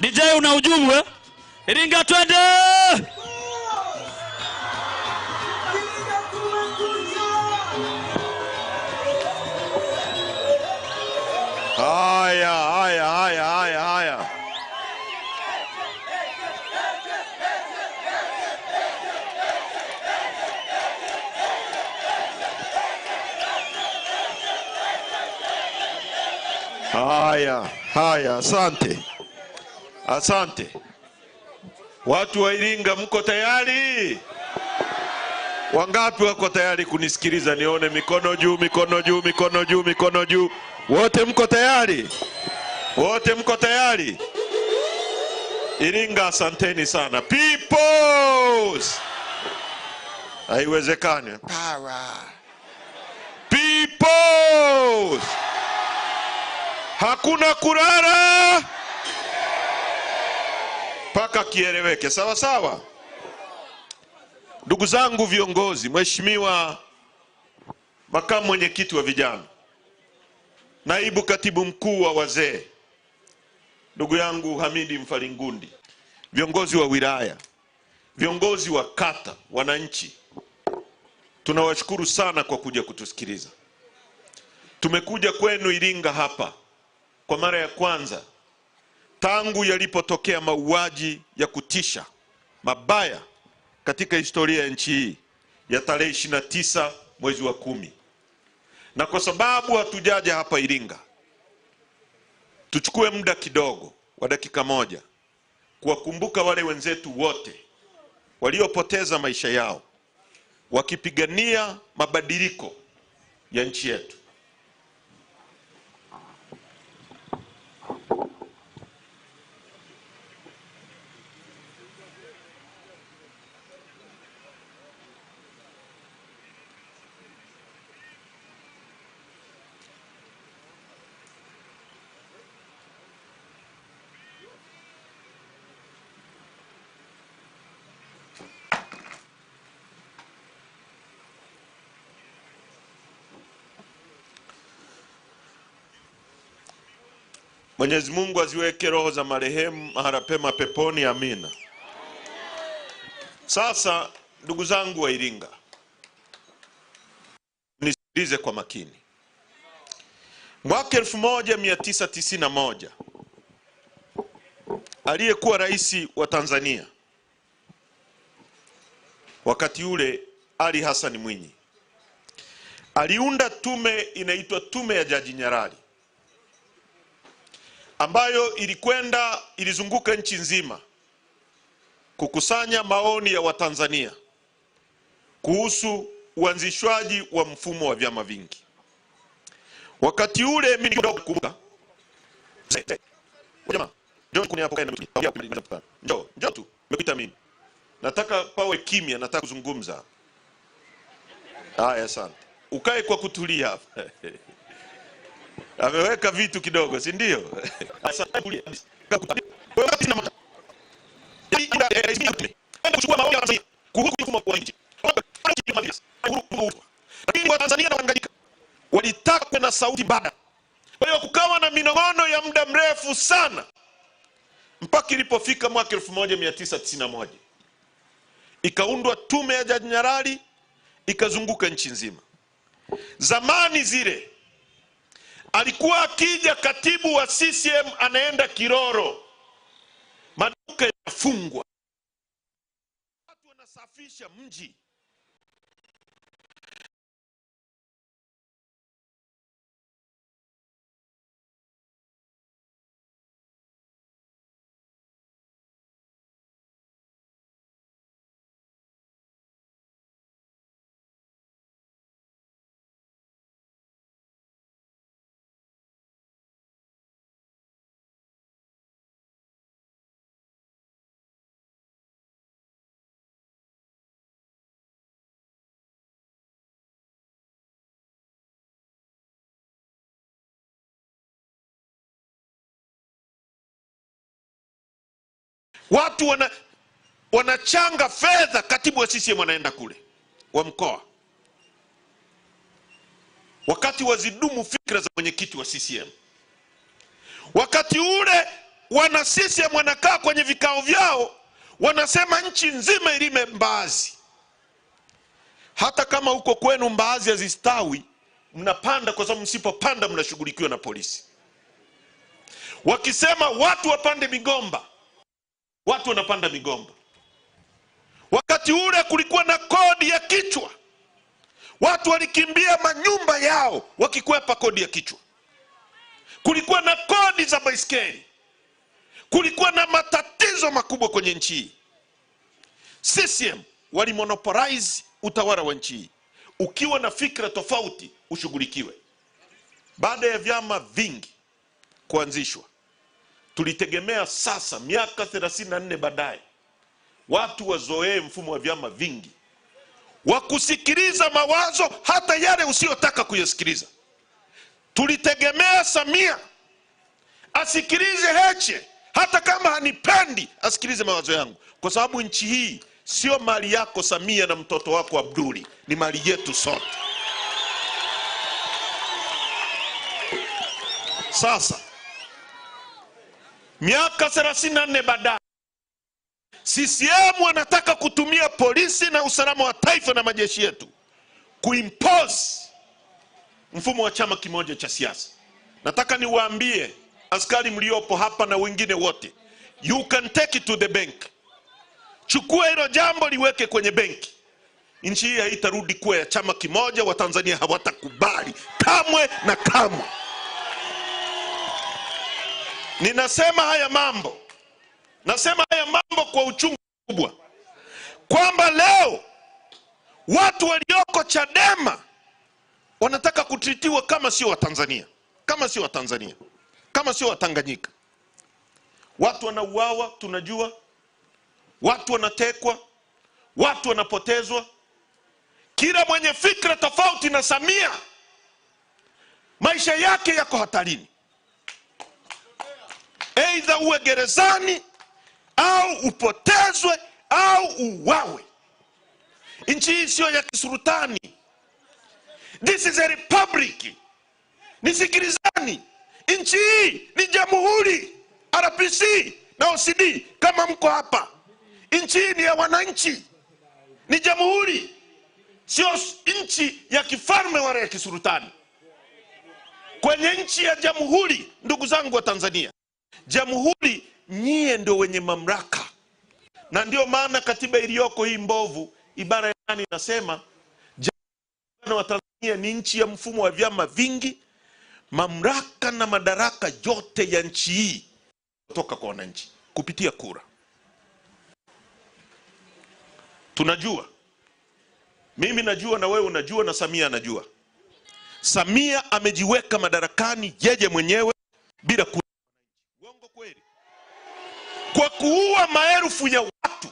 DJ una ujumbe? Iringa twende! Haya. Haya, asante. Watu wa Iringa mko tayari? Wangapi wako tayari kunisikiliza? Nione mikono juu. Wote mko tayari? Iringa, asanteni sana. Peoples! Haiwezekani. Power. Peoples! Hakuna kurara. Paka kieleweke. Sawa. Ndugu zangu viongozi, Mheshimiwa Makamu Mwenyekiti wa Vijana, Naibu Katibu Mkuu wa Wazee, ndugu yangu Hamidi Mfalingundi, viongozi wa wilaya, viongozi wa kata, wananchi, tunawashukuru sana kwa kuja kutusikiliza. Tumekuja kwenu Iringa hapa kwa mara ya kwanza tangu yalipotokea mauaji ya kutisha mabaya katika historia ya nchi hii ya tarehe 29 mwezi wa 10. Na kwa sababu hatujaja hapa Iringa, tuchukue muda kidogo wa dakika moja kuwakumbuka wale wenzetu wote waliopoteza maisha yao wakipigania mabadiliko ya nchi yetu. Mwenyezi Mungu aziweke roho za marehemu mahali pema peponi, amina. Sasa ndugu zangu wa Iringa, nisikilize kwa makini. Mwaka 1991 aliyekuwa rais wa Tanzania wakati ule, Ali Hassan Mwinyi, aliunda tume inaitwa Tume ya Jaji Nyalali, ambayo ilizunguka nchi nzima kukusanya maoni ya Watanzania kuhusu uanzishwaji wa mfumo wa vyama vingi. Wakati ule mimi nakumbuka, jamaa njoo tu, nimekuita mimi, nataka pawe kimya, nataka kuzungumza. Haya, asante. Ukae kwa kutulia hapa. Ameweka vitu kidogo, si ndio? Walitaka kuwa na sauti bada. Kwa hiyo kukawa na minong'ono ya muda mrefu sana mpaka ilipofika mwaka 1991 ikaundwa Tume ya Jaji Nyalali, ikazunguka nchi nzima. Zamani zile alikuwa akija katibu wa CCM anaenda Kiroro, maduka yanafungwa, watu wanasafisha mji. Watu wanachanga fedha, katibu wa CCM anaenda kule wa mkoa, wakati wazidumu fikra za mwenyekiti wa CCM. Wakati ule wana CCM wanakaa kwenye vikao vyao, wanasema nchi nzima ilime mbaazi. Hata kama huko kwenu mbaazi hazistawi, mnapanda, kwa sababu msipopanda mnashughulikiwa na polisi. Wakisema watu wapande migomba, watu wanapanda migomba. Wakati ule kulikuwa na kodi ya kichwa, watu walikimbia manyumba yao wakikwepa kodi ya kichwa. Kulikuwa na kodi za baiskeli, kulikuwa na matatizo makubwa kwenye nchi hii. CCM walimonopolize utawala wa nchi hii. Ukiwa na fikra tofauti ushughulikiwe. Baada ya vyama vingi kuanzishwa, tulitegemea sasa miaka 34 baadaye watu wazoee mfumo wa vyama vingi, wakusikiliza mawazo hata yale usiyotaka kuyasikiliza. Tulitegemea Samia asikilize Heche, hata kama hanipendi asikilize mawazo yangu, kwa sababu nchi hii sio mali yako Samia na mtoto wako Abduli, ni mali yetu sote. Sasa miaka 34 baadaye, CCM wanataka kutumia polisi na usalama wa taifa na majeshi yetu kuimpose mfumo wa chama kimoja cha siasa. Nataka niwaambie askari mliopo hapa na wengine wote, you can take it to the bank. Chukua hilo jambo liweke kwenye benki. Nchi hii haitarudi kuwa ya chama kimoja. Wa Tanzania hawatakubali kamwe na kamwe. Ninasema haya mambo, nasema haya mambo kwa uchungu kubwa, kwamba leo watu walioko Chadema wanataka kutritiwa kama sio wa Tanzania, kama sio wa Tanzania, kama sio wa Tanganyika. Watu wanauawa, tunajua. Watu wanatekwa, watu wanapotezwa. Kila mwenye fikra tofauti na Samia, maisha yake yako hatarini. Aidha uwe gerezani au upotezwe au uwawe. Nchi hii sio ya kisultani. This is a republic. Nisikilizani, nchi hii ni jamhuri. RPC na OCD kama mko hapa, nchi hii ni ya wananchi, ni jamhuri, sio nchi ya kifalme wala ya kisultani. Kwenye nchi ya jamhuri, ndugu zangu wa Tanzania, jamhuri nyie ndio wenye mamlaka. Na ndio maana katiba iliyoko hii mbovu, ibara ya 8 inasema jamhuri wa Tanzania ni nchi ya mfumo wa vyama vingi. Mamlaka na madaraka yote ya nchi hii kutoka kwa wananchi kupitia kura. Tunajua, mimi najua na wewe unajua na Samia anajua. Samia amejiweka madarakani yeye mwenyewe bila kura. Uongo kweli? Kwa kuua maelfu ya watu.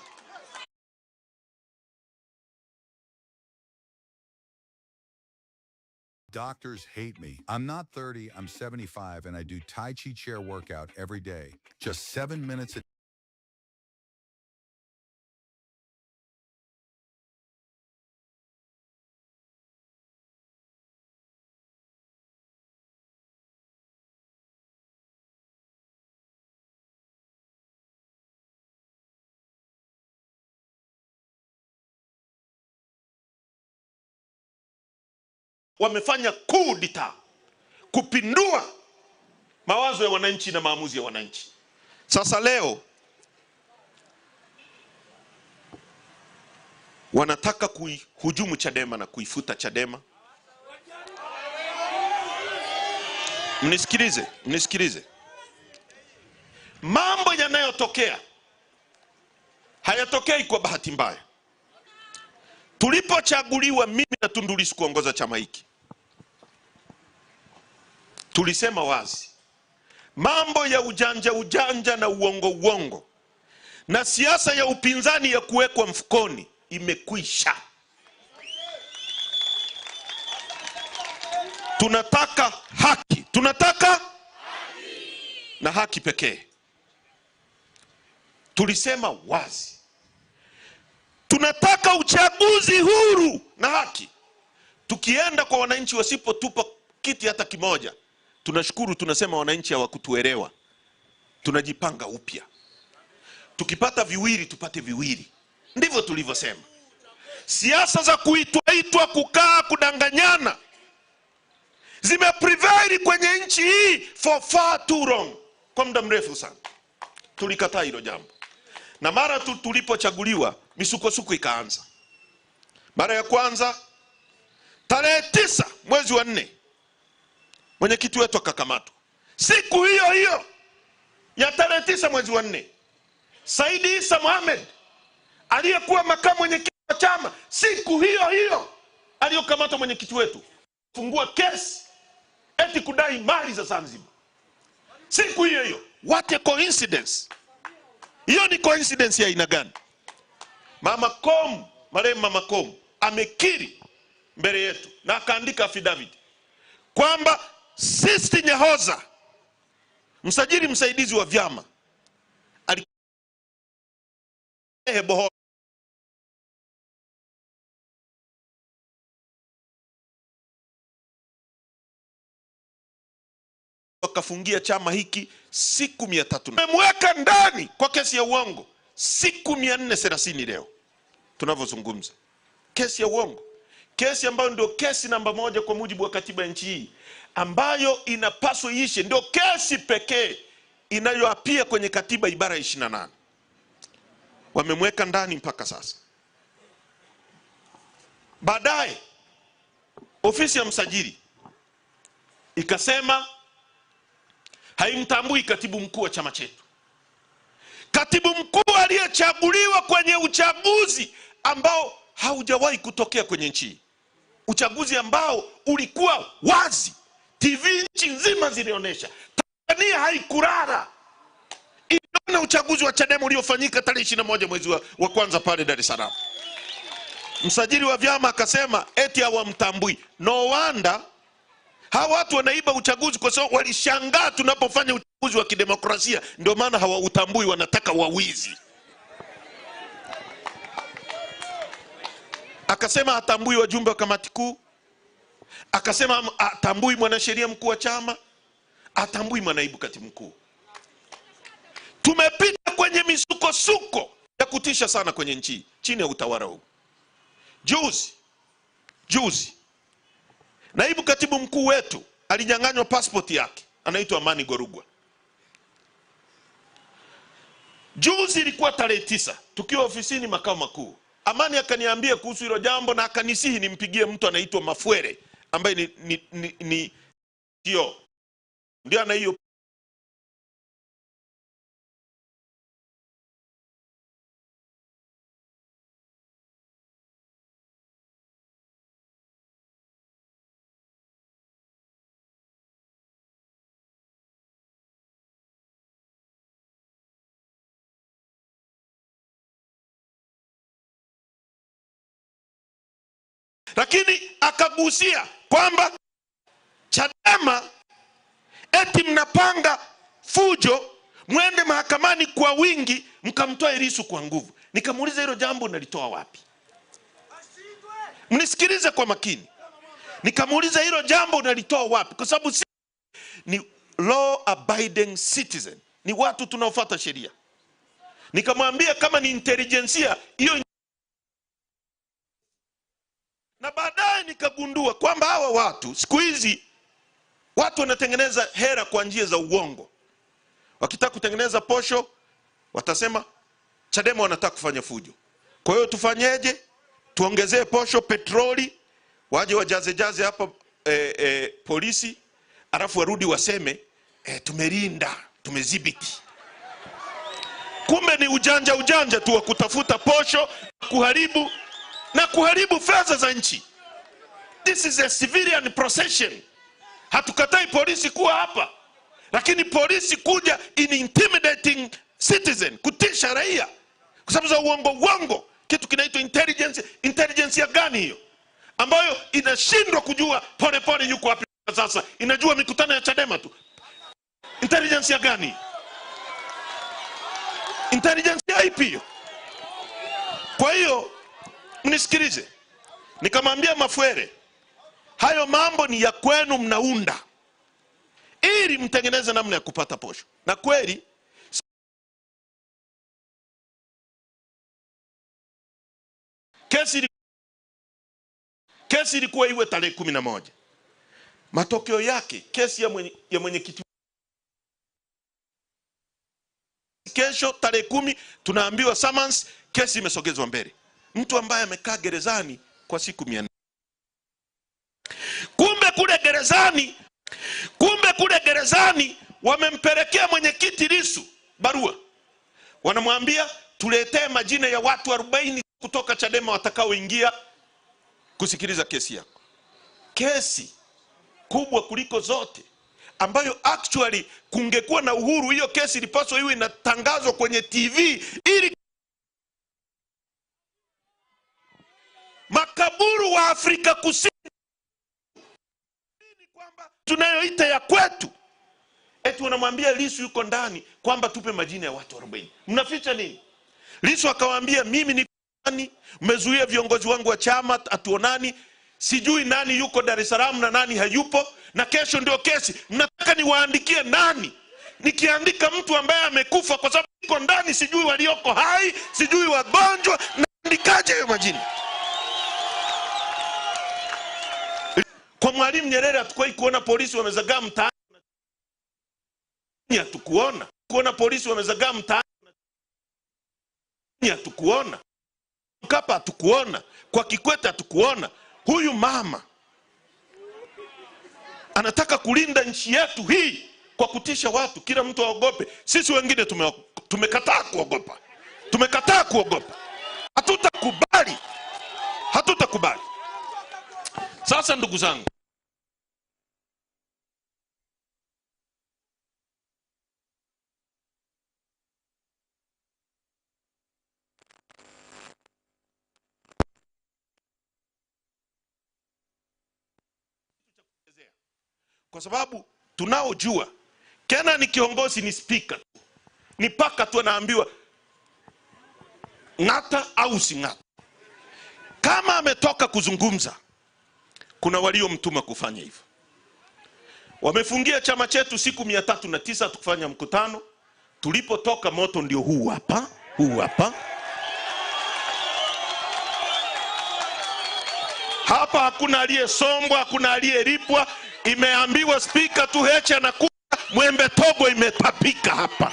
Doctors hate me. I'm not 30, I'm 75, and I do Tai Chi chair workout every day. Just 7 minutes a Wamefanya coup d'etat, kupindua mawazo ya wananchi na maamuzi ya wananchi. Sasa leo wanataka kuihujumu Chadema na kuifuta Chadema. Mnisikilize. Mambo yanayotokea hayatokei kwa bahati mbaya. Tulipochaguliwa mimi na Tundu Lissu kuongoza chama hiki, tulisema wazi, mambo ya ujanja na uongo na siasa ya upinzani ya kuwekwa mfukoni imekwisha. Tunataka haki, na haki pekee. Tulisema wazi, tunataka uchaguzi huru na haki. Tukienda kwa wananchi wasipotupa kiti hata kimoja, tunashukuru, tunasema wananchi hawakutuelewa. tunajipanga upya. Tukipata viwili tupate viwili. Ndivyo tulivyosema. Siasa za kuitwa kukaa kudanganyana zimeprevail kwenye nchi hii for far too long, kwa muda mrefu sana. Tulikataa hilo jambo. Na mara tulipochaguliwa misukosuko ikaanza. Mara ya kwanza tarehe 9 mwezi wa 4 mwenyekiti wetu akakamatwa. Siku hiyo hiyo ya tarehe 9 mwezi wa 4 Said Issa Mohamed aliyekuwa makamu mwenyekiti wa chama, siku hiyo hiyo aliyokamatwa mwenyekiti wetu, fungua kesi eti kudai mali za Zanzibar. Siku hiyo hiyo. What a coincidence. Hiyo ni coincidence ya aina gani? Mama Komu, marehemu Mama Komu amekiri mbele yetu na akaandika affidavit kwamba Sisti Nyahoza, msajili msaidizi wa vyama, aliheboho wakafungia chama hiki siku 300. Memweka ndani kwa kesi ya uongo siku 430 leo tunavyozungumza. Kesi ya uongo. Kesi ambayo ndio kesi namba 1 kwa mujibu wa katiba ya nchi hii, ambayo inapaswa iishe. Ndio kesi pekee inayoapia kwenye katiba ibara 28. Wamemweka ndani mpaka sasa. Baadaye ofisi ya msajili ikasema haimtambui katibu mkuu wa chama chetu. Katibu mkuu aliyechaguliwa kwenye uchaguzi ambao haujawahi kutokea kwenye nchi. Uchaguzi ambao ulikuwa wazi. TV nchi nzima zilionyesha. Tanzania haikulala. Iliona uchaguzi wa Chadema uliofanyika tarehe 21 mwezi wa kwanza pale Dar es Salaam. Msajili wa vyama akasema eti hawamtambui. No wonder hawa watu wanaiba uchaguzi, kwa sababu walishangaa tunapofanya uchaguzi wa kidemokrasia, ndio maana hawautambui, wanataka wawizi. Akasema atambui wajumbe wa kamati kuu, akasema atambui mwanasheria mkuu wa chama, atambui manaibu katibu mkuu. Tumepita kwenye misukosuko ya kutisha sana kwenye nchi chini ya utawala huu. Juzi naibu katibu mkuu wetu alinyang'anywa passport yake, anaitwa Amani Gorugwa. Juzi ilikuwa tarehe 9 tukiwa ofisini makao makuu. Amani akaniambia kuhusu hilo jambo na akanisihi nimpigie mtu anaitwa Mafwere ambaye ndio ana hiyo. Lakini akagusia kwamba Chadema eti mnapanga fujo, mwende mahakamani kwa wingi mkamtoa Lissu kwa nguvu. Nikamuuliza hilo jambo nalitoa wapi? Mnisikilize kwa makini. Nikamuuliza hilo jambo nalitoa wapi? Kwa sababu ni law abiding citizen, ni watu tunaofuata sheria. Nikamwambia kama ni intelligentsia hiyo. Na baadaye nikagundua kwamba hawa watu siku hizi watu wanatengeneza hera kwa njia za uongo. Wakitaka kutengeneza posho watasema Chadema wanataka kufanya fujo. Kwa hiyo tufanyeje? Tuongezee posho, petroli, waje wajaze hapa polisi, alafu warudi waseme tumelinda, tumedhibiti. Kumbe ni ujanja tu wa kutafuta posho, kuharibu fedha za nchi. This is a civilian procession. Hatukatai polisi kuwa hapa, lakini polisi kuja in intimidating citizen, kutisha raia kwa sababu za uongo. Kitu kinaitwa intelligence. Intelligence ya gani hiyo ambayo inashindwa kujua pole yuko wapi sasa, inajua mikutano ya Chadema tu? Intelligence ya gani? Intelligence ya ipi hiyo? Kwa hiyo mnisikilize. Nikamwambia Mafwere, hayo mambo ni ya kwenu, mnaunda ili mtengeneze namna ya kupata posho. Na kweli Kesi ilikuwa iwe tarehe 11. Matokeo yake kesi ya mwenyekiti kesho tarehe 10 tunaambiwa summons, kesi imesogezwa mbele. Mtu ambaye amekaa gerezani kwa siku 400. Kumbe kule gerezani wamempelekea mwenyekiti Lissu barua. Wanamwambia tuletee majina ya watu 40 kutoka Chadema watakaoingia kusikiliza kesi yako. Kesi kubwa kuliko zote, ambayo actually kungekuwa na uhuru, hiyo kesi ilipaswa iwe inatangazwa kwenye TV ili makaburu wa Afrika Kusini kwamba tunayoita ya kwetu. Eti wanamwambia Lissu yuko ndani kwamba tupe majina ya watu 40. Mnaficha nini? Lissu akawaambia mimi ni nani? Mmezuia viongozi wangu wa chama atuonani. Sijui nani yuko Dar es Salaam na nani hayupo, na kesho ndio kesi. Mnataka niwaandikie nani? Nikiandika mtu ambaye amekufa kwa sababu yuko ndani, sijui walioko hai, sijui wagonjwa, naandikaje hayo majina? Kwa Mwalimu Nyerere hatukuwahi kuona polisi wamezagaa mtaani. Hatukuona. Kuona polisi wamezagaa mtaani. Hatukuona. Mkapa hatukuona. Kwa Kikwete hatukuona. Huyu mama anataka kulinda nchi yetu hii kwa kutisha watu, kila mtu aogope. Sisi wengine tumekataa kuogopa. Tumekataa kuogopa. Hatutakubali. Sasa ndugu zangu, kwa sababu tunaojua Kena ni kiongozi, ni speaker, ni paka tu anaambiwa ngata au singata. Kama ametoka kuzungumza, kuna waliomtuma kufanya hivyo. Wamefungia chama chetu siku 309 tukufanya mkutano. Tulipotoka moto ndio huu hapa. Hapa hakuna aliyesombwa, hakuna aliyelipwa. Imeambiwa speaker tu Heche na kuja, Mwembe Tobo imetapika hapa.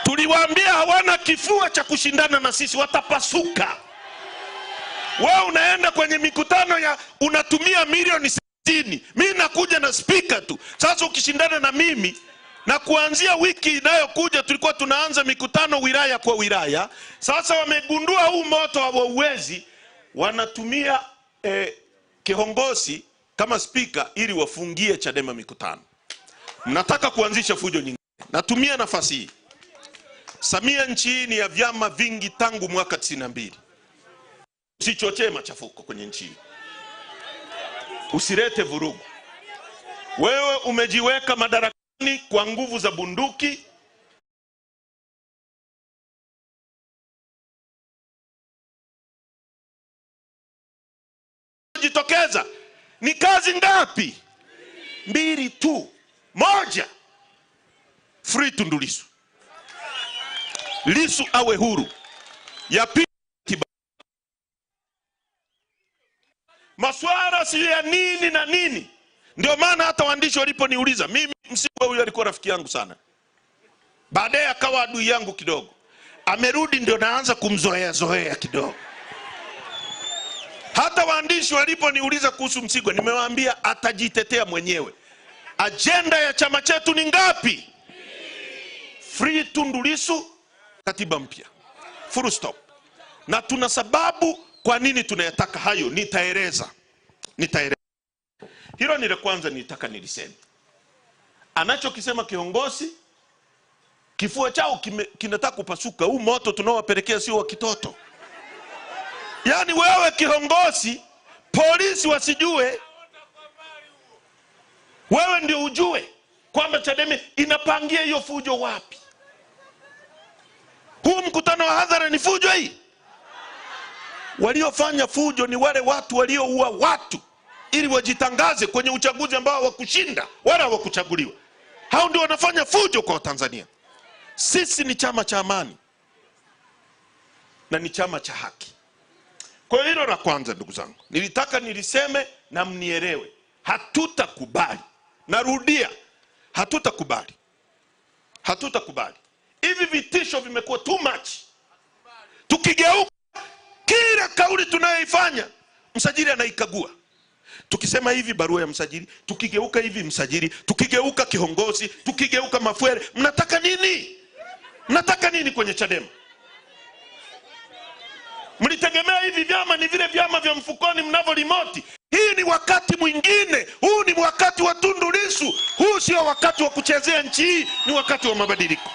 Tuliwaambia hawana kifua cha kushindana na sisi, watapasuka. Wewe unaenda kwenye mikutano ya unatumia milioni 60. Mimi nakuja na speaker tu. Sasa ukishindana na mimi, na kuanzia wiki inayokuja tulikuwa tunaanza mikutano wilaya kwa wilaya. Sasa wamegundua huu moto wa uwezi, wanatumia kiongozi kama speaker ili wafungie Chadema mikutano. Mnataka kuanzisha fujo nyingine. Natumia nafasi hii. Samia, nchi hii ni ya vyama vingi tangu mwaka 92. Usichochee machafuko kwenye nchi hii. Usilete vurugu. Wewe umejiweka madarakani kwa nguvu za bunduki. Jitokeza. Ni kazi ngapi? 2 tu. 1, free Tundu Lissu. Lissu awe huru. Ya pili, maswara si ya nini na nini. Ndio maana hata waandishi waliponiuliza, mimi Msigwa huyu alikuwa rafiki yangu sana, baadaye akawa adui yangu kidogo. Amerudi ndio naanza kumzoea kidogo. Hata waandishi waliponiuliza kuhusu Msigwa, nimewaambia atajitetea mwenyewe. Agenda ya chama chetu ni ngapi? Free Tundu Lissu, katiba mpya, full stop. Na tuna sababu kwa nini tunayataka hayo, nitaeleza. Hilo ni la kwanza nitaka niliseme. Anachokisema kiongozi, kifua chao kinataka kupasuka. Huu moto tunaowapelekea sio wa kitoto. Yaani wewe kiongozi, polisi wasijue, wewe ndio ujue kwamba Chadema inapangia hiyo fujo wapi. Huu mkutano wa hadhara ni fujo hii? Waliofanya fujo ni wale watu walioua watu ili wajitangaze kwenye uchaguzi ambao hawakushinda wala hawakuchaguliwa. Hao ndio wanafanya fujo kwa Tanzania. Sisi ni chama cha amani. na ni chama cha haki. Kwa hiyo hilo la kwanza, ndugu zangu, nilitaka niliseme na mnielewe. Hatutakubali, narudia, hatutakubali. Hatutakubali. Hivi vitisho vimekuwa too much. Tukigeuka kila kauli tunayoifanya msajili anaikagua. Tukisema hivi barua ya msajili, tukigeuka hivi msajili, tukigeuka kiongozi, tukigeuka Mafuere. Mnataka nini? Mnataka nini kwenye Chadema? Mlitegemea hivi vyama ni vile vyama vya mfukoni mnavyo remote? Hii ni wakati mwingine. Huu ni wakati wa Tundu Lissu. Huu sio wakati wa kuchezea nchi hii, ni wakati wa mabadiliko.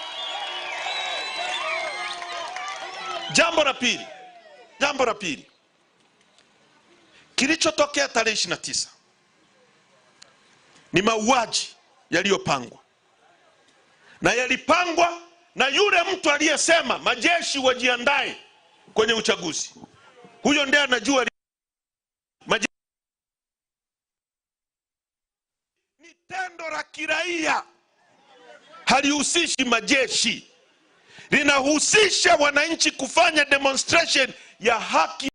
Jambo la pili. Kilichotokea tarehe 29 ni mauaji yaliyopangwa. Na yalipangwa na yule mtu aliyesema majeshi wajiandae kwenye uchaguzi. Huyo ndiye anajua ni tendo la kiraia, halihusishi majeshi. Linahusisha wananchi kufanya demonstration ya haki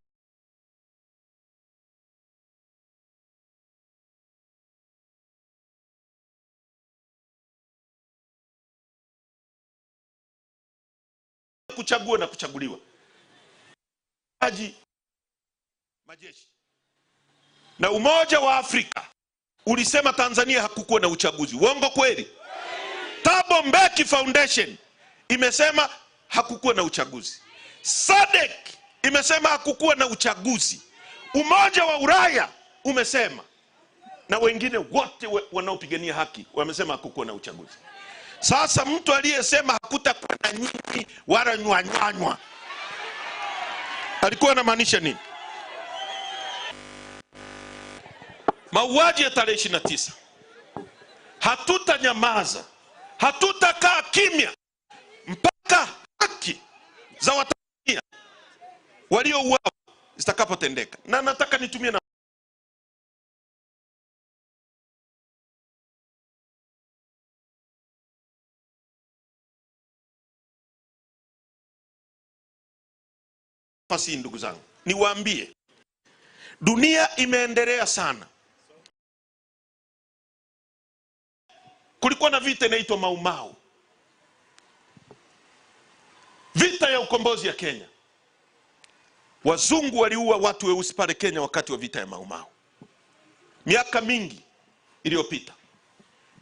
kuchagua na kuchaguliwa. Majeshi na Umoja wa Afrika ulisema Tanzania hakukuwa na uchaguzi. Uongo kweli? Thabo Mbeki Foundation imesema hakukuwa na uchaguzi. SADC imesema hakukuwa na uchaguzi. Umoja wa Ulaya umesema, na wengine wote wanaopigania haki wamesema hakukuwa na uchaguzi. Sasa mtu aliyesema hakutakuwa na nyinyi wala nywanyanywa alikuwa anamaanisha nini? Mauaji ya tarehe 29, hatutanyamaza, hatutakaa kimya mpaka haki za Watanzania waliouawa zitakapotendeka. Na nataka nitumie na nafasi, ndugu zangu, niwaambie, dunia imeendelea sana. Kulikuwa na vita inaitwa Mau Mau, vita ya ukombozi ya Kenya. Wazungu waliua watu weusi pale Kenya wakati wa vita ya Mau Mau, miaka mingi iliyopita.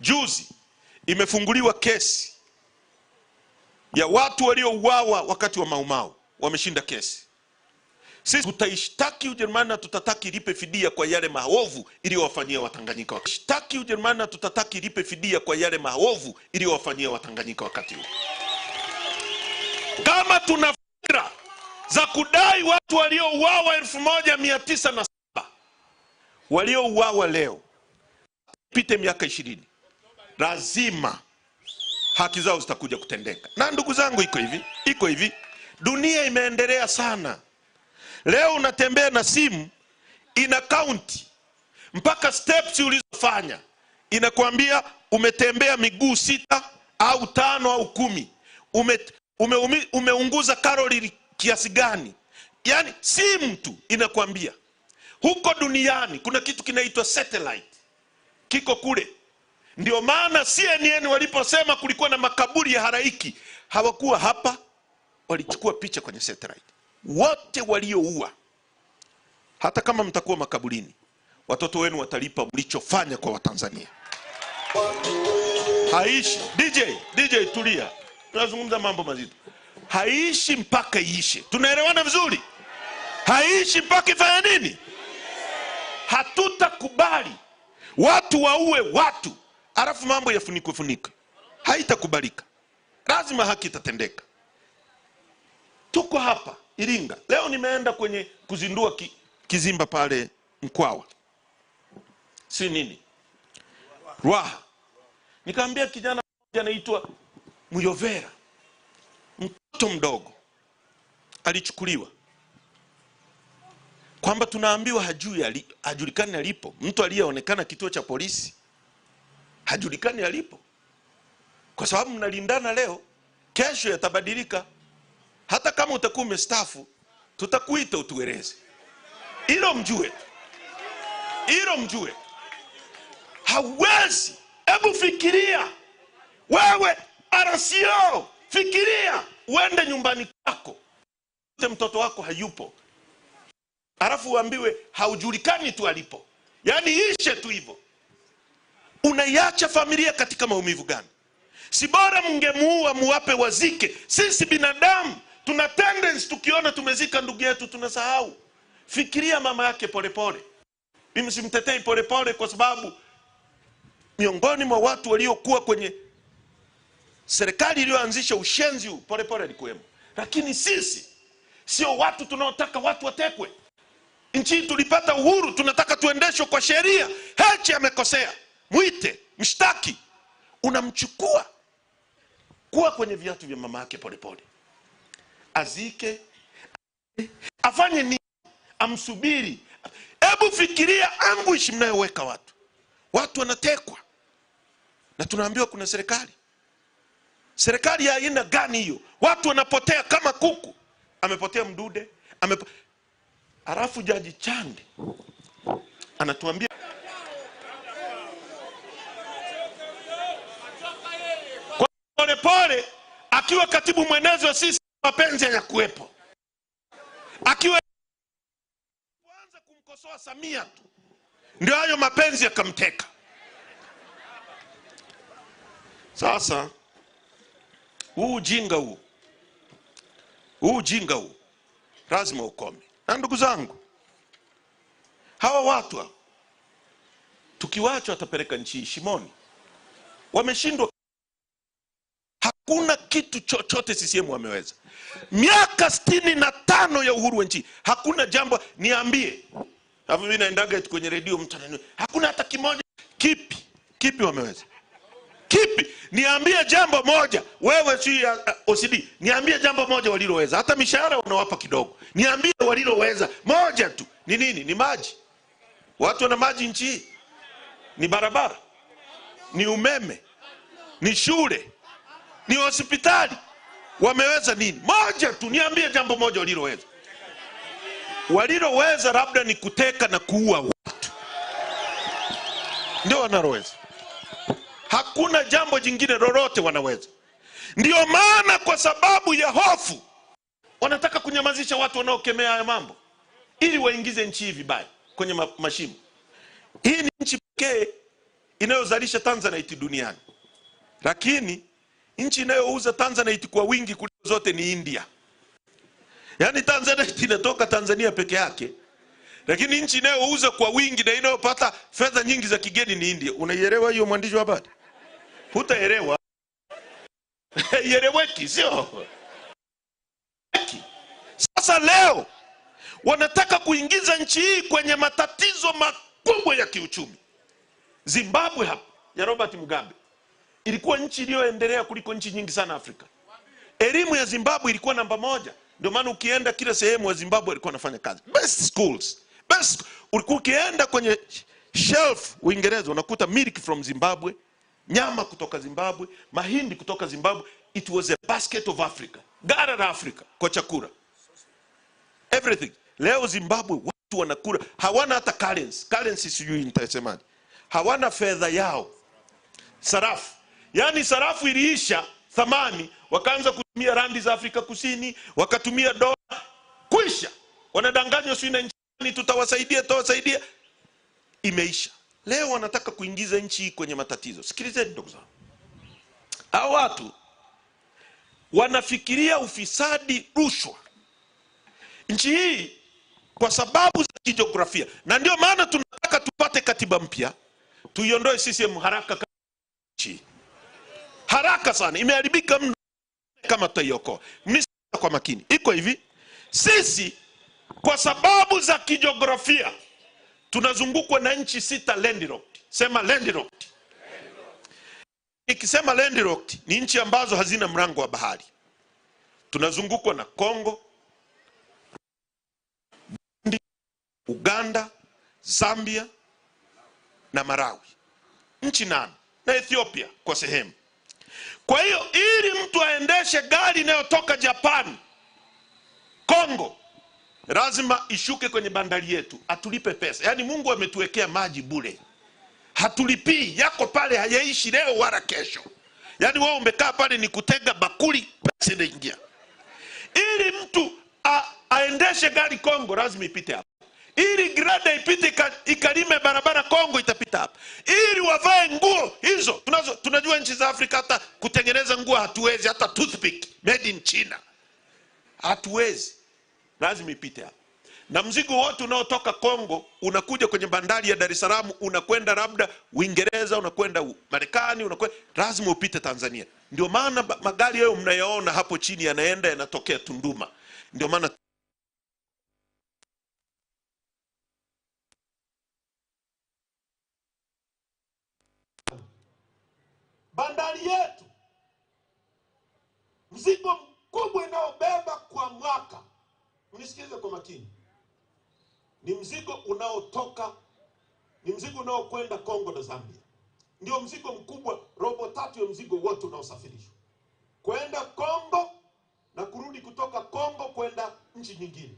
Juzi imefunguliwa kesi ya watu waliouawa wakati wa Mau Mau, wameshinda kesi. Sisi tutaishtaki Ujerumani na tutataki ilipe fidia kwa yale maovu iliyowafanyia Watanganyika. Tutashtaki Ujerumani na tutataki ilipe fidia kwa yale maovu iliyowafanyia Watanganyika wakati huo. Kama tuna fikra za kudai watu waliouawa 1907 waliouawa leo pite miaka 20, lazima haki zao zitakuja kutendeka. Na ndugu zangu, iko hivi, dunia imeendelea sana. Leo unatembea na simu ina count mpaka steps ulizofanya, inakwambia umetembea miguu 6 au 5 au 10, umeunguza kalori kiasi gani. Yani simu tu inakwambia. Huko duniani kuna kitu kinaitwa satellite, kiko kule. Ndio maana CNN waliposema kulikuwa na makaburi ya halaiki, hawakuwa hapa, walichukua picha kwenye satellite. Wote walioua, hata kama mtakuwa makaburini, watoto wenu watalipa mlichofanya kwa Watanzania. Haishi. DJ tulia, tunazungumza mambo mazito. Haishi mpaka iishe. Tunaelewana vizuri? Haishi mpaka ifanye nini? Hatutakubali watu waue watu alafu mambo yafunikwe. Haitakubalika. Lazima haki itatendeka. Tuko hapa Iringa. Leo nimeenda kwenye kuzindua kizimba pale Mkwawa. Si nini? Ruaha. Nikamwambia kijana mmoja anaitwa Muyovera, mtoto mdogo, alichukuliwa. Kwamba tunaambiwa hajulikani alipo. Mtu aliyeonekana kituo cha polisi hajulikani alipo. Kwa sababu mnalindana leo, kesho yatabadilika. hata kama utakuwa umestaafu tutakuita utueleze. Hilo mjue. Hilo mjue. Hawezi. Hebu fikiria. Wewe RCO, fikiria uende nyumbani kwako, mtoto wako hayupo, alafu uambiwe haujulikani tu alipo. Yaani ishe tu hivyo. Unaiacha familia katika maumivu gani? Si bora mngemuua muwape wazike. Sisi binadamu tuna tendency tukiona tumezika ndugu yetu tunasahau. Fikiria mama yake Polepole. Mimi simtetei Polepole kwa sababu miongoni mwa watu waliokuwa kwenye serikali iliyoanzisha ushenzi huu Polepole alikuwemo. Lakini sisi sio watu tunaotaka watu watekwe. Nchi tulipata uhuru, tunataka tuendeshwe kwa sheria. Heche amekosea, muite, mshtaki. Unamchukua kuwa kwenye viatu vya mama yake Polepole. Azike, afanye nini? Amsubiri. Hebu fikiria anguish mnayoweka watu. Watu wanatekwa. Na tunaambiwa kuna serikali. Serikali ya aina gani hiyo? Watu wanapotea kama kuku. Amepotea Mdude, alafu Jaji Chande anatuambia kwa Polepole akiwa katibu mwenezi wa sisi mapenzi hayakuwepo. Akiwa kuanza kumkosoa Samia tu ndio hayo mapenzi yakamteka. Sasa huu ujinga huu lazima ukome. Na ndugu zangu, hawa watu tukiwacha watapeleka nchi shimoni. Wameshindwa. Hakuna kitu chochote CCM wameweza. Miaka 65 ya uhuru wa nchi, hakuna jambo. Niambie, hapo mimi naendaga kwenye redio mtanani, hakuna hata kimoja. Kipi wameweza? Kipi? Niambie jambo moja. Wewe si OCD, niambie jambo moja waliloweza. Hata mishahara unawapa kidogo. Niambie waliloweza moja tu. Ni nini? Ni maji. Watu wana maji nchi. Ni barabara. Ni umeme. Ni shule. Ni hospitali. Wameweza nini? Moja tu. Niambie jambo moja waliloweza. Waliloweza labda ni kuteka na kuua watu. Ndio wanaloweza. Hakuna jambo jingine lolote wanaweza. Ndio maana kwa sababu ya hofu wanataka kunyamazisha watu wanaokemea haya mambo ili waingize nchi hii vibaya kwenye mashimo. Hii ni nchi pekee inayozalisha Tanzanite duniani. Lakini nchi inayouza Tanzanite kwa wingi kuliko zote ni India. Yaani Tanzanite inatoka Tanzania peke yake. Lakini nchi inayouza kwa wingi na inayopata fedha nyingi za kigeni ni India. Unaielewa hiyo mwandishi wa habari? Hutaelewa. Ieleweki, sio? Sasa leo wanataka kuingiza nchi hii kwenye matatizo makubwa ya kiuchumi. Zimbabwe hapa ya Robert Mugabe ilikuwa nchi iliyoendelea kuliko nchi nyingi sana Afrika. Elimu ya Zimbabwe ilikuwa namba 1. Ndio maana ukienda kila sehemu wa Zimbabwe walikuwa wanafanya kazi. Best schools. Best. Ukienda kwenye shelf Uingereza unakuta milk from Zimbabwe, nyama kutoka Zimbabwe, mahindi kutoka Zimbabwe. It was a basket of Africa. Gara la Africa kwa chakula. Everything. Leo Zimbabwe watu wanakula, hawana hata currency. Currency sijui nitasemaje. Hawana fedha yao. Sarafu. Yaani sarafu iliisha thamani, wakaanza kutumia randi za Afrika Kusini, wakatumia dola. Kuisha. Wanadanganywa sio na nchi tutawasaidia. Imeisha. Leo wanataka kuingiza nchi kwenye matatizo. Sikilizeni ndugu zangu. Hao watu wanafikiria ufisadi, rushwa. Nchi hii kwa sababu za kijiografia. Na ndio maana tunataka tupate katiba mpya. Tuiondoe CCM haraka nchi. Haraka sana. Imeharibika mno kama tutaiokoa. Mimi kwa makini. Iko hivi. Sisi kwa sababu za kijiografia tunazungukwa na nchi 6 landlocked. Sema landlocked. Nikisema landlocked ni nchi ambazo hazina mlango wa bahari. Tunazungukwa na Kongo, Uganda, Zambia na Malawi. Nchi 8 na Ethiopia kwa sehemu. Kwa hiyo ili mtu aendeshe gari inayotoka Japan Kongo lazima ishuke kwenye bandari yetu, atulipe pesa. Yaani Mungu ametuwekea maji bure, hatulipii, yako pale, hayaishi leo wala kesho. Yaani wewe umekaa pale ni kutega bakuli, pesa inaingia. Ili mtu aendeshe gari Kongo lazima ipite hapa. Ili grada ipite ikalime barabara Kongo itapita hapa. Ili wavae nguo hizo, tunajua nchi za Afrika hata kutengeneza nguo hatuwezi, hata toothpick made in China hatuwezi, lazima ipite hapa. Na mzigo wote unaotoka Kongo unakuja kwenye bandari ya Dar es Salaam, unakwenda labda Uingereza, unakwenda Marekani, unakwenda, lazima upite Tanzania. Ndio maana magari hayo mnayaona hapo chini yanaenda yanatokea Tunduma. Ndio maana bandari yetu mzigo mkubwa inaobeba kwa mwaka, mnisikize kwa makini, ni mzigo unaotoka, ni mzigo unaokwenda Kongo na Zambia. Ndio mzigo mkubwa, robo tatu ya mzigo wote unaosafirishwa kwenda Kongo na kurudi kutoka Kongo kwenda nchi nyingine.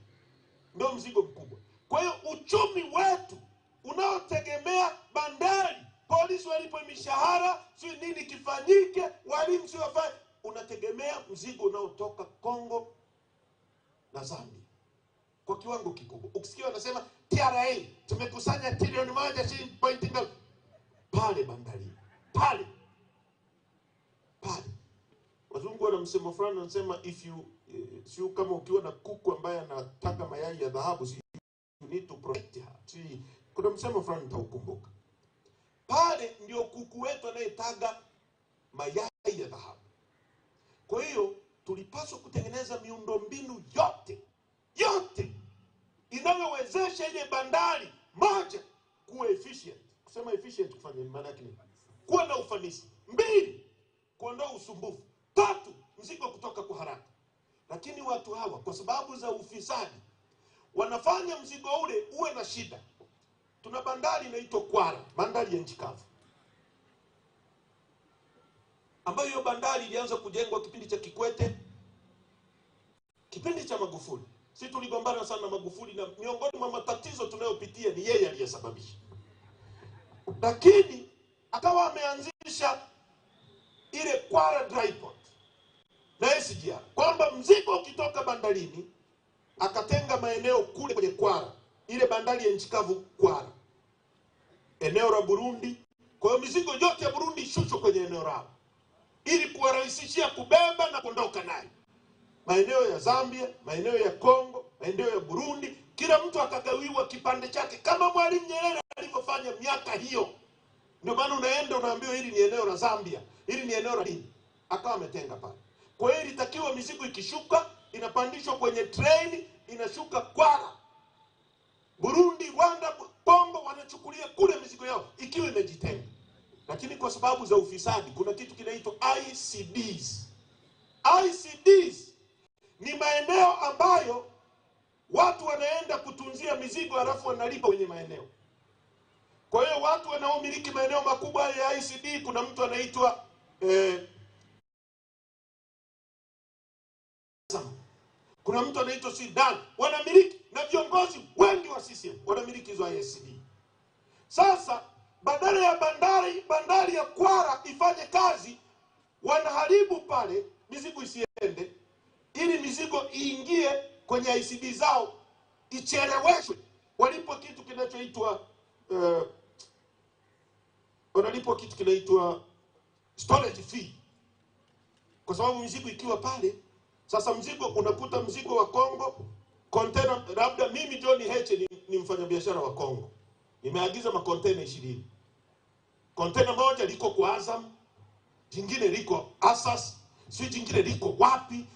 Ndio mzigo mkubwa. Kwa hiyo uchumi wetu unaotegemea bandari, polisi walipo mishahara, si nini kifanyike, walimu si wafanye, unategemea mzigo unaotoka Kongo na Zambia kwa kiwango kikubwa. Ukisikia wanasema TRA tumekusanya trilioni 1.5 pale bandari, pale wazungu wana msemo fulani wanasema, if you sio kama ukiwa na kuku ambaye anataka mayai ya dhahabu, you need to protect her. Kuna msemo fulani nitaukumbuka. Pale ndio kuku wetu anayetaga mayai ya dhahabu. Kwa hiyo tulipaswa kutengeneza miundombinu yote inayowezesha ile bandari moja kuwa efficient. Kusema efficient kufanya maana yake nini? Kuwa na ufanisi. 2, kuondoa usumbufu. 3, mzigo kutoka kwa haraka. Lakini watu hawa kwa sababu za ufisadi wanafanya mzigo ule uwe na shida. Tuna bandari inaitwa Kwara, bandari ya nchi kavu, ambayo hiyo bandari ilianza kujengwa kipindi cha Kikwete, kipindi cha Magufuli. Sisi tuligombana sana na Magufuli, na miongoni mwa matatizo tunayopitia ni yeye aliyesababisha. Lakini akawa ameanzisha ile Kwara dry port na SGR, kwamba mzigo ukitoka bandarini, akatenga maeneo kule kwenye Kwara, ile bandari ya nchi kavu Kwara, eneo la Burundi. Kwa hiyo mizigo yote ya Burundi ishushwe kwenye eneo lao, ili kuwarahisishia kubeba na kuondoka nayo. Maeneo ya Zambia, maeneo ya Kongo, maeneo ya Burundi, kila mtu akagawiwa kipande chake kama Mwalimu Nyerere alivyofanya miaka hiyo. Ndio maana unaenda unaambiwa hili ni eneo la Zambia, hili ni eneo la nini, akawa ametenga pale. Kwa hiyo ilitakiwa mizigo ikishuka inapandishwa kwenye treni, inashuka Kwara. Burundi, Rwanda, Kongo wanachukulia kule mizigo yao ikiwa imejitenga. Lakini kwa sababu za ufisadi kuna kitu kinaitwa ICDs. ICDs ni maeneo ambayo watu wanaenda kutunzia mizigo halafu wanalipa kwenye maeneo. Kwa hiyo watu wanaomiliki maeneo makubwa ya ICD, kuna mtu anaitwa kuna mtu anaitwa Sudan, wanamiliki, na viongozi wengi wa CCM wanamiliki hizo ICD. Sasa badala ya bandari ya Kwara ifanye kazi, wanaharibu pale mizigo isiende, ili mizigo iingie kwenye ICD zao icheleweshwe. Walipo kitu kinachoitwa wanalipo kitu kinaitwa storage fee, kwa sababu mizigo ikiwa pale. Sasa mzigo unakuta mzigo wa Kongo container, labda mimi John Heche ni mfanyabiashara wa Kongo, nimeagiza makontena 20. Kontena moja liko kwa Azam, jingine liko Asas, si jingine liko wapi,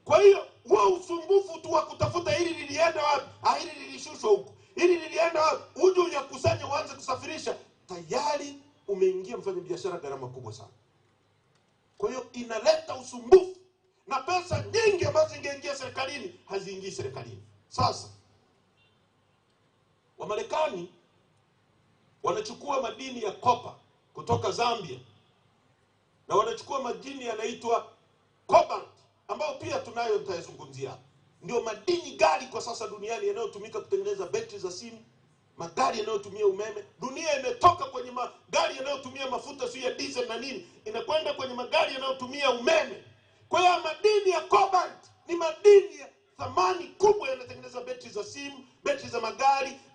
kwa hiyo wao usumbufu tu wa kutafuta hili lilienda wapi, hili lilishushwa huko, hili lilienda wapi, uje uyakusanye uanze kusafirisha, tayari umeingia mfanyabiashara gharama kubwa sana. Kwa hiyo inaleta usumbufu, na pesa nyingi ambazo zingeingia serikalini haziingii serikalini. Sasa Wamarekani wanachukua madini ya copper kutoka Zambia, na wanachukua madini yanaitwa cobalt, ambayo pia tunayo, nitayazungumzia. ndio madini ghali kwa sasa duniani yanayotumika kutengeneza betri za simu, magari yanayotumia umeme. Dunia imetoka kwenye magari yanayotumia mafuta sio ya diesel na nini, inakwenda kwenye magari yanayotumia umeme. Kwa hiyo madini ya cobalt ni madini ya thamani kubwa, yanatengeneza betri za simu, betri za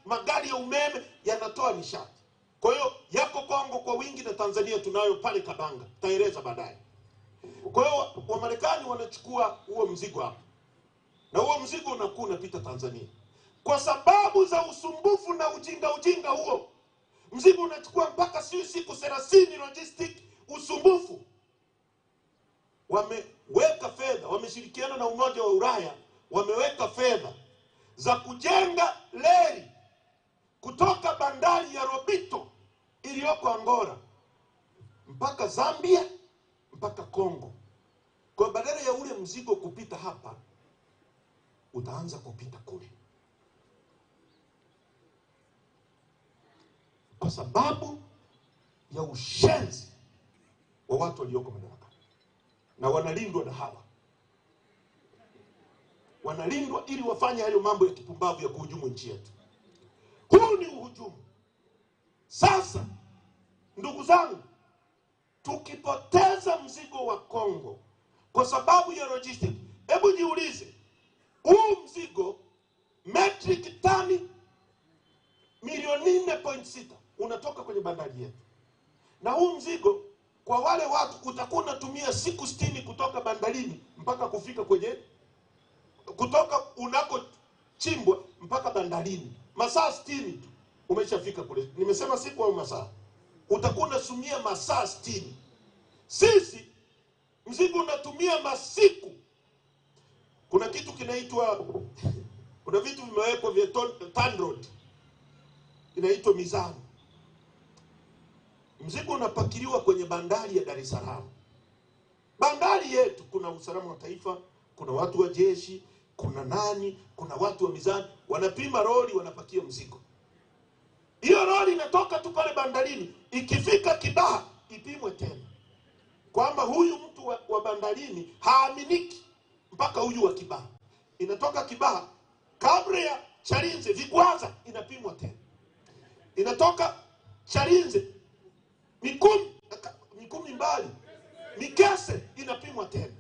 magari ya umeme, yanatoa nishati. Kwa hiyo yako Kongo kwa wingi na Tanzania tunayo pale Kabanga, taeleza baadaye. Kwa hiyo Wamarekani wanachukua huo mzigo hapa, na huo mzigo unakuwa unapita Tanzania. Kwa sababu za usumbufu na ujinga huo, mzigo unachukua mpaka siku 30 logistic usumbufu. Wameweka fedha, wameshirikiana na Umoja wa Ulaya, wameweka fedha za kujenga leri kutoka bandari ya Robito iliyoko Angola mpaka Zambia mpaka Kongo. Kwa badala ya ule mzigo kupita hapa, utaanza kupita kule. Kwa sababu ya ushenzi wa watu walioko madarakani, na wanalindwa na hawa. Wanalindwa ili wafanye hayo mambo ya kipumbavu ya kuhujumu nchi yetu. Huu ni uhujumu. Sasa ndugu zangu, tukipoteza mzigo wa Kongo kwa sababu ya logistic, hebu jiulize, huu mzigo metric tani milioni 4.6 unatoka kwenye bandari yetu. Na huu mzigo kwa wale watu utakuwa unatumia siku 60 kutoka bandarini mpaka kufika kutoka unako chimbwa mpaka bandarini. Masaa 60 tu umeshafika kule. Nimesema siku au masaa? Utakuwa unasumia masaa 60. Sisi mzigo unatumia masiku. Kuna kitu kinaitwa kuna vitu vimewekwa vya TANROADS, inaitwa mizani. Mzigo unapakiliwa kwenye bandari ya Dar es Salaam. Bandari yetu kuna usalama wa taifa, kuna watu wa jeshi, kuna watu wa mizani, wanapima roli, wanapakia mzigo. Hiyo roli inatoka tu pale bandarini, ikifika Kibaha ipimwe tena, kwamba huyu mtu wa bandarini haaminiki mpaka huyu wa Kibaha. Inatoka Kibaha kabla ya Chalinze Vigwaza inapimwa tena. Inatoka Chalinze Mikumi mbali Mikese inapimwa tena.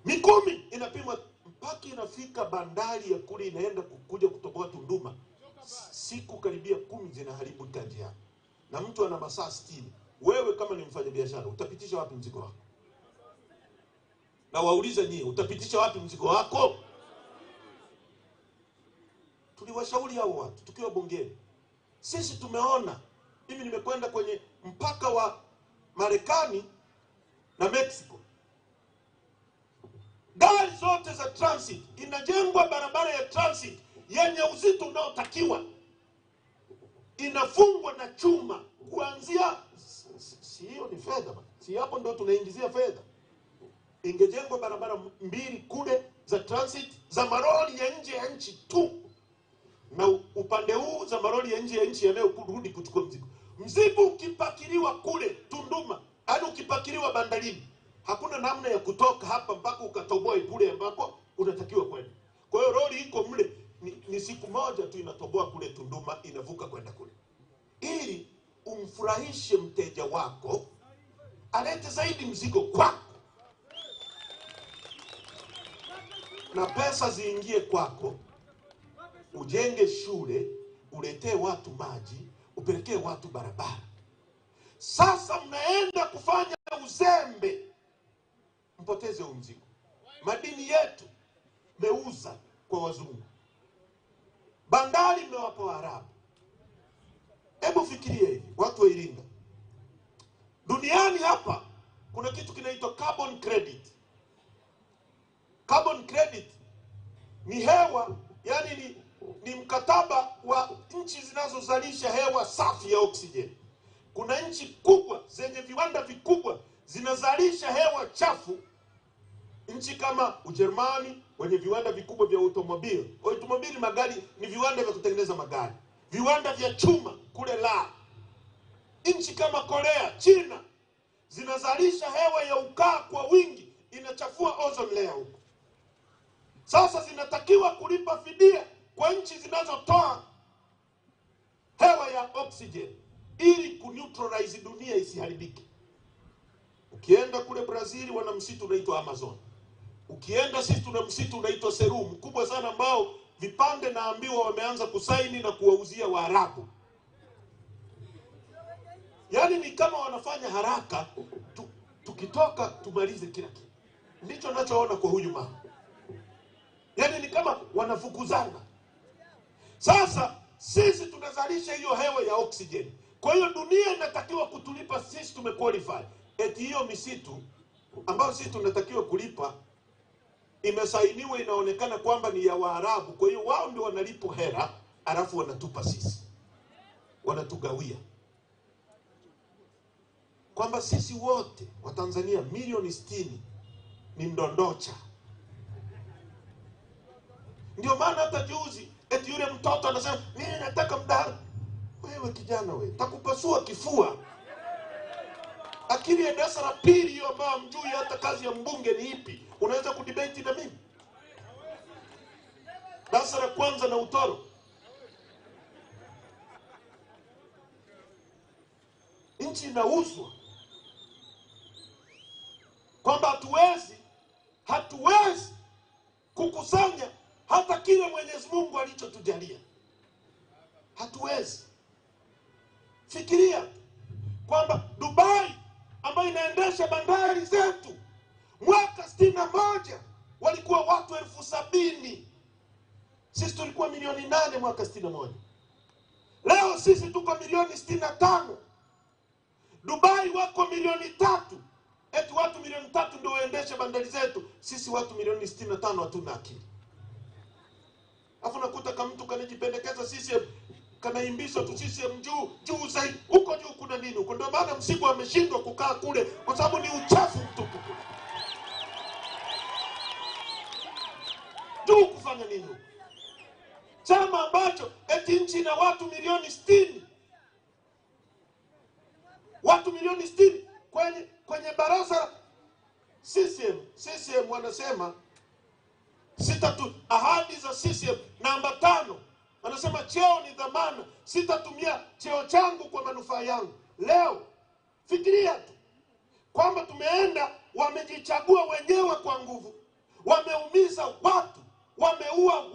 Mikumi inapimwa mpaka inafika bandari ya kule, inaenda kuja kutoboa Tunduma. Siku karibia 10 zinaharibu tanjia. Na mtu ana masaa 60. Wewe kama ni mfanyabiashara utapitisha wapi mzigo wako? Na wauliza nyie, utapitisha wapi mzigo wako? Tuliwashauri hao watu tukiwa bungeni. Sisi tumeona, mimi nimekwenda kwenye mpaka wa Marekani na Mexico. Gari zote za transit, inajengwa barabara ya transit yenye uzito unaotakiwa, inafungwa na chuma kuanzia, si hiyo ni fedha, si hapo ndo tunaingizia fedha. Ingejengwa barabara 2 kule za transit za maroli ya nje ya nchi tu, na upande huu za maroli ya nje ya nchi yanayorudi kuchukua mzigo. Mzigo ukipakiliwa kule Tunduma, hadi ukipakiliwa bandarini, hakuna namna ya kutoka hapa mpaka ukatoboa kule ambako unatakiwa kwenda. Kwa hiyo roli iko mle, ni siku moja tu inatoboa kule Tunduma, inavuka kwenda kule. Ili umfurahishe mteja wako, alete zaidi mzigo kwako, na pesa ziingie kwako, ujenge shule, uletee watu maji, upelekee watu barabara. Sasa mnaenda kufanya uzembe, mpoteze huu mzigo. Madini yetu meuza kwa wazungu, bandari mmewapa Waarabu. Hebu fikiria hivi, watu wa Iringa, duniani hapa kuna kitu kinaitwa carbon credit. Carbon credit ni hewa, yani ni mkataba wa nchi zinazozalisha hewa safi ya oksijeni. Kuna nchi kubwa zenye viwanda vikubwa zinazalisha hewa chafu. Nchi kama Ujerumani wenye viwanda vikubwa vya automobili. Magari ni viwanda vya kutengeneza magari. Viwanda vya chuma kule la. Nchi kama Korea, China zinazalisha hewa ya ukaa kwa wingi, inachafua ozone layer huko. Sasa zinatakiwa kulipa fidia kwa nchi zinazotoa hewa ya oxygen ili kuneutralize dunia isiharibike. Ukienda kule Brazil wana msitu unaitwa Amazon. Ukienda sisi tuna msitu unaitwa Seru mkubwa sana ambao vipande naambiwa wameanza kusaini na kuwauzia Waarabu. Yaani ni kama wanafanya haraka tukitoka tumalize kila kitu. Ndicho ninachoona kwa huyu mama. Yaani ni kama wanafukuzana. Sasa sisi tunazalisha hiyo hewa ya oxygen. Kwa hiyo dunia inatakiwa kutulipa sisi tumequalify. Eti hiyo misitu ambayo sisi tunatakiwa kulipa imesainiwa inaonekana kwamba ni ya Waarabu. Kwa hiyo wao ndio wanalipa hela alafu wanatupa sisi. Wanatugawia. Kwamba sisi wote wa Tanzania milioni 60 ni ndondocha. Ndio maana hata juzi eti yule mtoto anasema mimi nataka mdahalo. Wewe kijana wewe, takupasua kifua. Akili ya darasa la pili hiyo ambayo mjui hata kazi ya mbunge ni ipi. Unaweza kudebate na mimi? Darasa la kwanza na utoro. Nchi inauzwa. Kwamba hatuwezi kukusanya hata kile Mwenyezi Mungu alichotujalia. Hatuwezi. Fikiria kwamba Dubai ambayo inaendesha bandari zetu mwaka 61 walikuwa watu 70,000. Sisi tulikuwa milioni 8 mwaka 61. Leo sisi tuko milioni 65. Dubai wako milioni 3. Eti watu milioni 3 ndio waendeshe bandari zetu. Sisi watu milioni 65 hatuna akili. Afu nakuta kama mtu kanajipendekeza CCM, kanaimbisha tu CCM juu zaidi. Huko juu kuna nini? Huko ndio maana Msigwa ameshindwa kukaa kule kwa sababu ni uchafu mtupu. Juu kufanya nini? Chama ambacho eti nchi na watu milioni 60. Watu milioni 60 kwenye baraza CCM wanasema ahadi za CCM namba 5 wanasema cheo ni dhamana, sitatumia cheo changu kwa manufaa yangu. Leo fikiria tu kwamba tumeenda, wamejichagua wenyewe kwa nguvu, wameumiza watu, wameua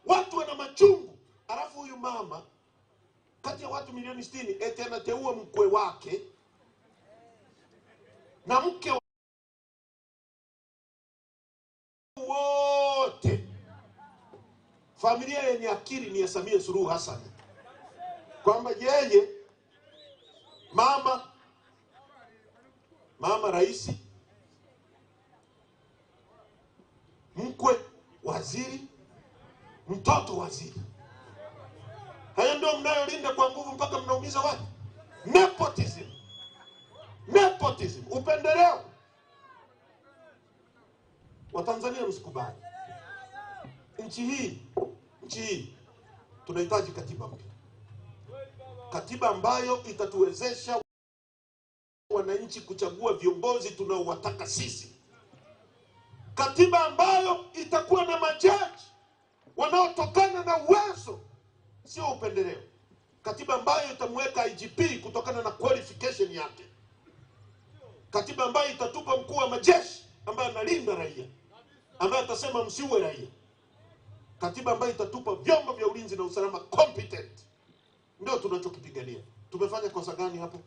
watu wana machungu, alafu huyu mama kati ya watu milioni 60 eti anateua mkwe wake na mke wote. Familia yenye akili ni ya Samia Suluhu Hassan. Kwamba yeye mama rais, mkwe waziri, mtoto waziri. Haya ndio mnayolinda kwa nguvu mpaka mnaumiza watu. Nepotism, upendeleo. Watanzania msikubali. Nchi hii tunahitaji katiba mpya. Katiba ambayo itatuwezesha wananchi kuchagua viongozi tunaowataka sisi. Katiba ambayo itakuwa na majaji wanaotokana na uwezo, sio upendeleo. Katiba ambayo itamweka IGP kutokana na qualification yake. Katiba ambayo itatupa mkuu wa majeshi ambaye analinda raia, ambaye atasema msiue raia. Katiba ambayo itatupa vyombo vya ulinzi na usalama competent. Ndio tunachokipigania. Tumefanya kosa gani hapo?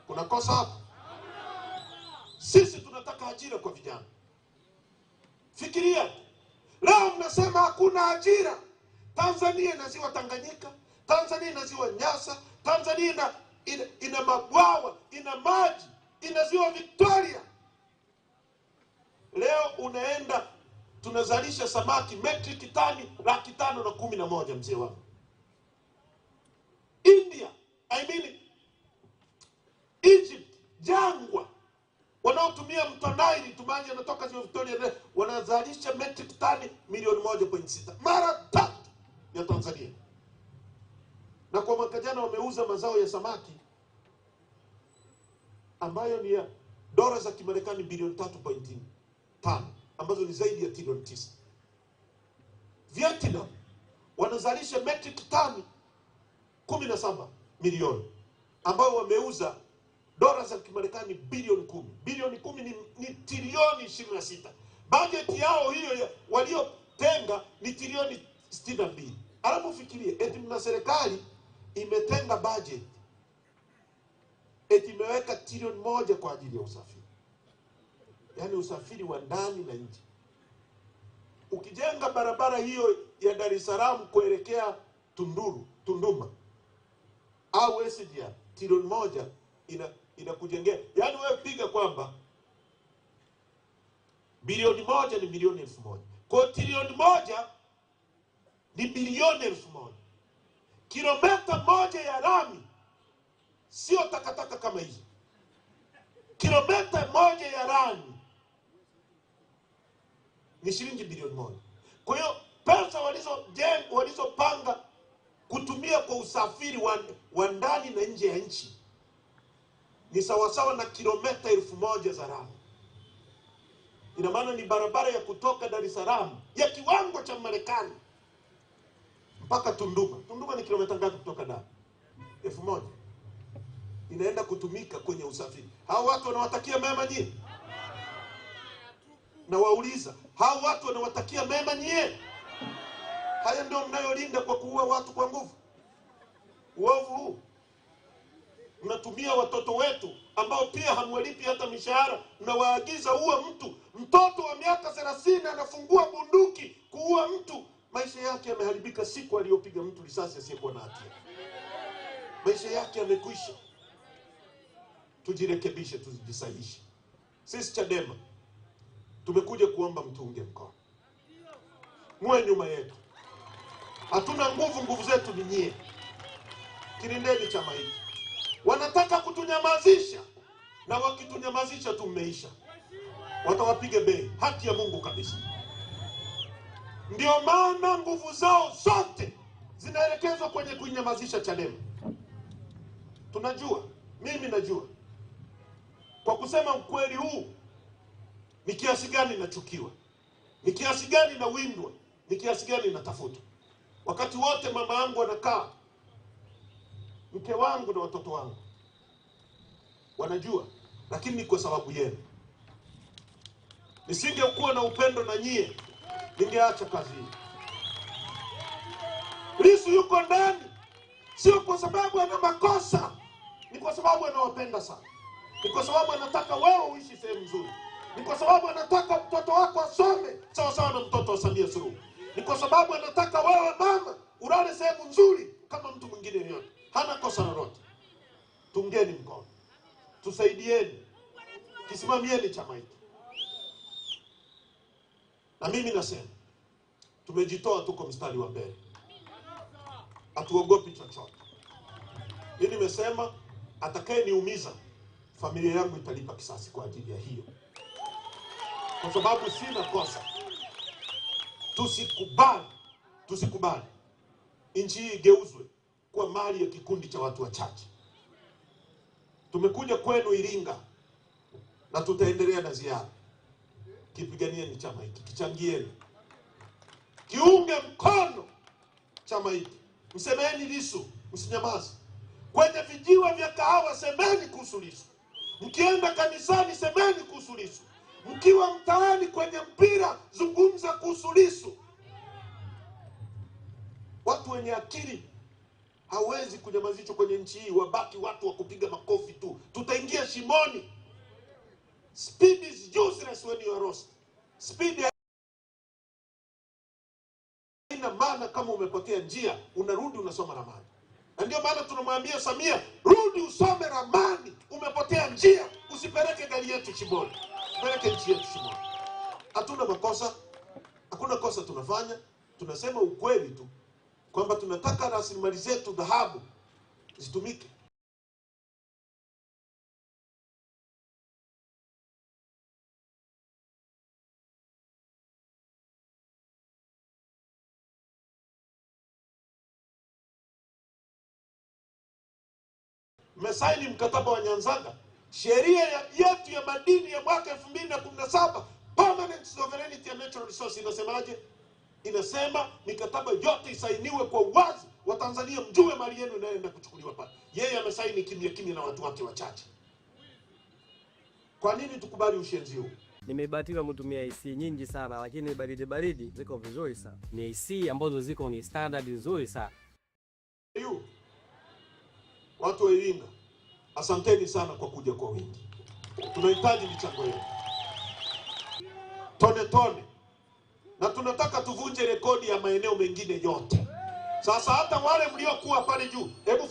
Kuna kosa hapo? Sisi tunataka ajira kwa vijana. Fikiria, leo mnasema hakuna ajira. Tanzania ina ziwa Tanganyika, Tanzania ina ziwa Nyasa, Tanzania ina mabwawa, ina maji, ina ziwa Victoria. Leo unaenda tunazalisha samaki metric tani 511,000 mzee wangu. India, Egypt, jangwa, wanaotumia mto Nile, tumaji yanatoka ziwa Victoria, wanazalisha metric tani 1.6, mara 3 ya Tanzania. Na kwa mwaka jana wameuza mazao ya samaki ambayo ni ya dola za Kimarekani bilioni 3.5, ambazo ni zaidi ya trilioni 9. Vietnam wanazalisha metric tani 17 milioni ambao wameuza dola za Kimarekani bilioni 10. Bilioni 10 ni trilioni 26. Bajeti yao hiyo waliotenga ni trilioni 62. Alafu fikirie eti mna serikali imetenga budget eti imeweka trilioni 1 kwa ajili ya usafiri. Yaani usafiri wa ndani na nje. Ukijenga barabara hiyo ya Dar es Salaam kuelekea Tunduma au SGR, trilioni 1 inakujengea. Yaani wewe piga kwamba bilioni 1 ni milioni 1000. Kwa trilioni 1 ni bilioni 1000. Kilomita 1 ya lami sio takataka kama hizo. Kilomita 1 ya lami ni shilingi bilioni 1. Kwa hiyo pesa walizopanga kutumia kwa usafiri wa ndani na nje ya nchi ni sawasawa na kilomita 1000 za lami. Ina maana ni barabara ya kutoka Dar es Salaam ya kiwango cha Marekani mpaka Tunduma. Tunduma ni kilomita ngapi kutoka Dar? 1000. Inaenda kutumika kwenye usafiri. Hao watu wanawatakia mema nyie? Na wauliza, hao watu wanawatakia mema nyie? Haya ndio mnayolinda kwa kuua watu kwa nguvu. Uovu huu. Mnatumia watoto wetu ambao pia hamwalipi hata mishahara, mnawaagiza uwe mtu. Mtoto wa miaka 30 anafungua bunduki kuua mtu. Maisha yake yameharibika siku aliyopiga mtu risasi asiyekuwa na hatia. Maisha yake yamekwisha. Tujirekebishe, tujisahihishe. Sisi Chadema tumekuja kuomba mtuunge mkono. Muwe nyuma yetu. Hatuna nguvu zetu ni nyie. Kilindeni chama hiki. Wanataka kutunyamazisha, na wakitunyamazisha tumeisha. Watawapige bei, haki ya Mungu kabisa. Ndio maana nguvu zao zote zinaelekezwa kwenye kuinyamazisha Chadema. Tunajua, mimi najua kwa kusema ukweli huu ni kiasi gani nachukiwa, ni kiasi gani na windwa, ni kiasi gani natafutwa. Wakati wote mama yangu anakaa, mke wangu na watoto wangu wanajua, lakini ni kwa sababu yenu. Nisingekuwa na upendo na nyie, ningeacha kazi hii. Lissu yuko ndani sio kwa sababu ana makosa, ni kwa sababu anawapenda sana. Ni kwa sababu anataka wewe uishi sehemu nzuri. Ni kwa sababu anataka mtoto wako asome sawa sawa na mtoto wa Samia Suluhu. Ni kwa sababu anataka wewe mama ulale sehemu nzuri kama mtu mwingine yote. Hana kosa lolote. Tungeni mkono. Tusaidieni. Kisimamieni chama hiki. Na mimi nasema tumejitoa, tuko mstari wa mbele. Hatuogopi chochote. Mimi nimesema atakayeniumiza familia yangu italipa kisasi kwa ajili ya hiyo. Kwa sababu sina kosa. Tusikubali nchi hii igeuzwe kwa mali ya kikundi cha watu wachache. Tumekuja kwenu Iringa na tutaendelea na ziara. Kipiganieni chama hiki, kichangieni. Kiunge mkono chama hiki. Msemeni Lissu, msinyamaze. Kwenye vijiwe vya kahawa semeni kuhusu Lissu. Mkienda kanisani semeni kuhusu Lissu. Mkiwa mtaani kwenye mpira zungumza kuhusu Lissu. Watu wenye akili hawezi kunyamazishwa kwenye nchi hii, wabaki watu wa kupiga makofi tu. Tutaingia shimoni. Speed is useless when you are lost. Speed haina maana kama umepotea njia, unarudi unasoma ramani. Na ndio maana tunamwambia Samia, rudi usome ramani. Umepotea njia, usipeleke gari yetu shimoni. Peleke nchi yetu shimoni. Hatuna makosa. Hakuna kosa tunafanya. Tunasema ukweli tu kwamba tunataka rasilimali zetu dhahabu zitumike. Mmesaini mkataba wa Nyanzaga, sheria yetu ya madini ya mwaka 2017, Permanent Sovereign Authority ya Natural Resources inasemaje? Inasema mikataba yote isainiwe kwa uwazi, wa Tanzania mjue mali yenu inaenda kuchukuliwa pale. Yeye amesaini kimya kimya na watu wake wachache. Kwa nini tukubali ushenzi huu? Nimebahatika kutumia AC nyingi sana, lakini baridi ziko vizuri sana. Ni AC ambazo ziko ni standard nzuri sana. Watu wa Iringa, asanteni sana kwa kuja kwa wingi. Tunahitaji michango yenu. Tone. Na tunataka tuvunje rekodi ya maeneo mengine yote. Sasa hata wale mliokuwa pale juu, hebu